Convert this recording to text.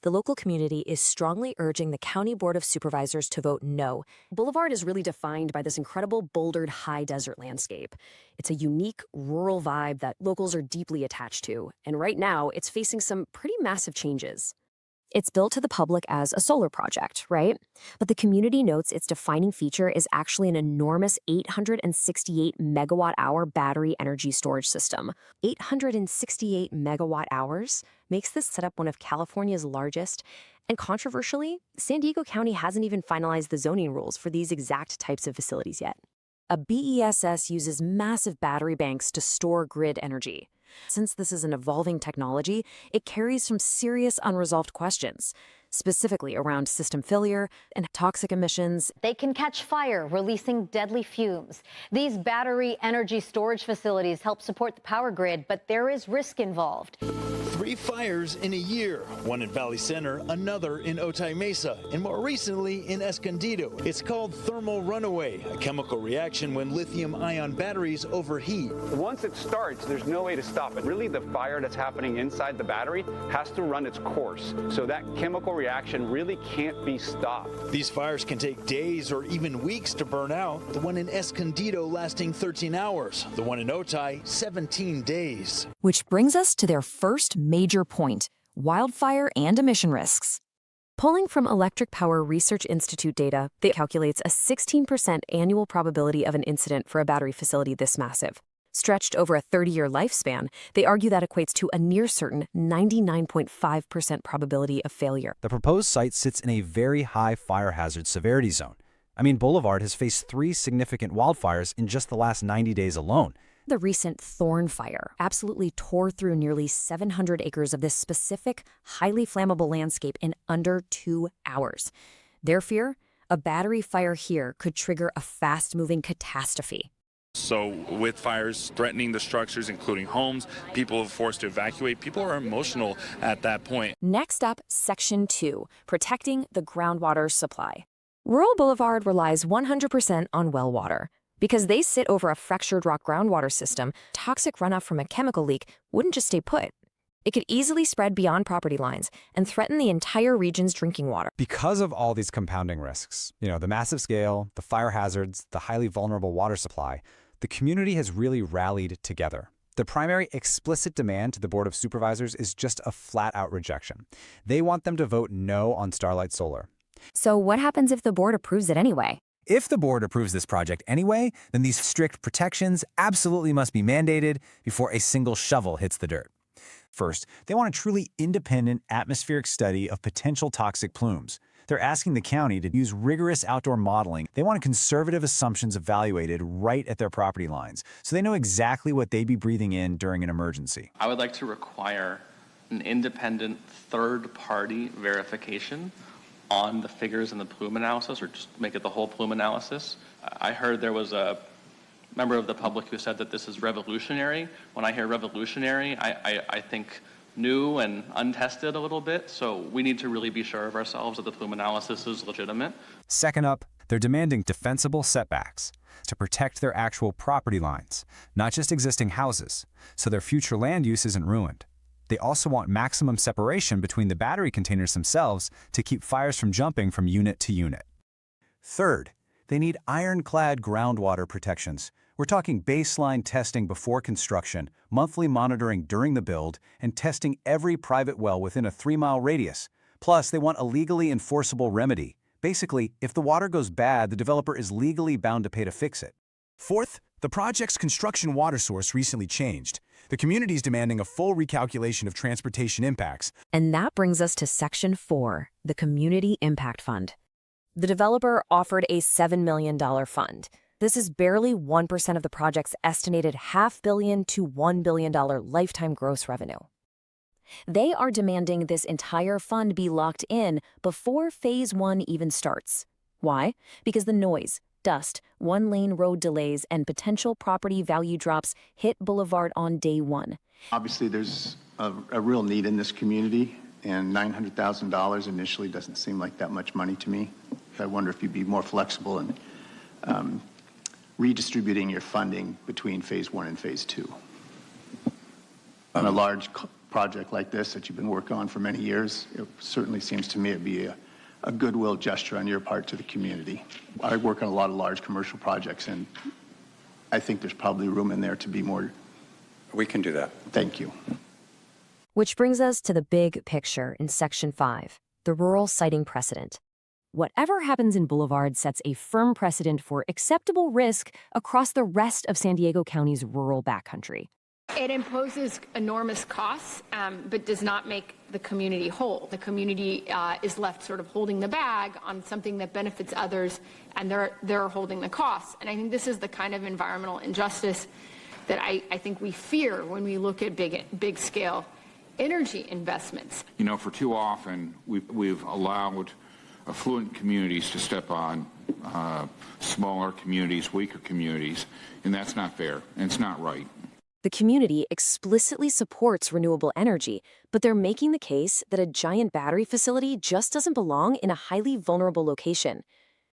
the local community is strongly urging the County Board of Supervisors to vote no. Boulevard is really defined by this incredible bouldered high desert landscape. It's a unique rural vibe that locals are deeply attached to, and right now it's facing some pretty massive changes. It's built to the public as a solar project, right? But the community notes its defining feature is actually an enormous 868 megawatt hour battery energy storage system. 868 megawatt hours makes this setup one of California's largest. And controversially, San Diego County hasn't even finalized the zoning rules for these exact types of facilities yet. A BESS uses massive battery banks to store grid energy. Since this is an evolving technology, it carries some serious unresolved questions, specifically around system failure and toxic emissions. They can catch fire, releasing deadly fumes. These battery energy storage facilities help support the power grid, but there is risk involved. 3 fires in a year, one in Valley Center, another in Otay Mesa, and more recently in Escondido. It's called thermal runaway, a chemical reaction when lithium-ion batteries overheat. Once it starts, there's no way to stop it. Really, the fire that's happening inside the battery has to run its course. So that chemical reaction really can't be stopped. These fires can take days or even weeks to burn out. The one in Escondido lasting 13 hours, the one in Otay 17 days. Which brings us to their first major point: wildfire and emission risks. Pulling from Electric Power Research Institute data, that calculates a 16% annual probability of an incident for a battery facility this massive. Stretched over a 30-year lifespan, they argue that equates to a near-certain 99.5% probability of failure. The proposed site sits in a very high fire hazard severity zone. I mean, Boulevard has faced 3 significant wildfires in just the last 90 days alone. The recent Thorn Fire absolutely tore through nearly 700 acres of this specific, highly flammable landscape in under 2 hours. Their fear? A battery fire here could trigger a fast-moving catastrophe. So with fires threatening the structures, including homes, people are forced to evacuate. People are emotional at that point. Next up, Section 2, protecting the groundwater supply. Rural Boulevard relies 100% on well water. Because they sit over a fractured rock groundwater system, toxic runoff from a chemical leak wouldn't just stay put. It could easily spread beyond property lines and threaten the entire region's drinking water. Because of all these compounding risks, the massive scale, the fire hazards, the highly vulnerable water supply, the community has really rallied together. The primary explicit demand to the Board of Supervisors is just a flat-out rejection. They want them to vote no on Starlight Solar. So what happens if the board approves it anyway? If the board approves this project anyway, then these strict protections absolutely must be mandated before a single shovel hits the dirt. First, they want a truly independent atmospheric study of potential toxic plumes. They're asking the county to use rigorous outdoor modeling. They want conservative assumptions evaluated right at their property lines, so they know exactly what they'd be breathing in during an emergency. I would like to require an independent third-party verification on the figures in the plume analysis, or just make it the whole plume analysis. I heard there was a member of the public who said that this is revolutionary. When I hear revolutionary, I think new and untested a little bit, so we need to really be sure of ourselves that the plume analysis is legitimate. Second up, they're demanding defensible setbacks to protect their actual property lines, not just existing houses, so their future land use isn't ruined. They also want maximum separation between the battery containers themselves to keep fires from jumping from unit to unit. Third, they need ironclad groundwater protections. We're talking baseline testing before construction, monthly monitoring during the build, and testing every private well within a 3-mile radius. Plus, they want a legally enforceable remedy. Basically, if the water goes bad, the developer is legally bound to pay to fix it. Fourth, the project's construction water source recently changed. The community is demanding a full recalculation of transportation impacts. And that brings us to Section 4, the Community Impact Fund. The developer offered a $7 million fund. This is barely 1% of the project's estimated $500 million to $1 billion lifetime gross revenue. They are demanding this entire fund be locked in before Phase 1 even starts. Why? Because the noise, dust, one-lane road delays, and potential property value drops hit Boulevard on day one. Obviously, there's a real need in this community, and $900,000 initially doesn't seem like that much money to me. I wonder if you'd be more flexible in redistributing your funding between Phase 1 and Phase 2. On a large project like this that you've been working on for many years. It certainly seems to me it'd be a goodwill gesture on your part to the community. I work on a lot of large commercial projects, and I think there's probably room in there to be more. We can do that. Thank you. Which brings us to the big picture in Section 5, the rural siting precedent. Whatever happens in Boulevard sets a firm precedent for acceptable risk across the rest of San Diego County's rural backcountry. It imposes enormous costs, but does not make the community whole. The community is left sort of holding the bag on something that benefits others, and they're holding the costs. And I think this is the kind of environmental injustice that I think we fear when we look at big scale energy investments. You know, for too often, we've allowed affluent communities to step on smaller communities, weaker communities, and that's not fair, and it's not right. The community explicitly supports renewable energy, but they're making the case that a giant battery facility just doesn't belong in a highly vulnerable location.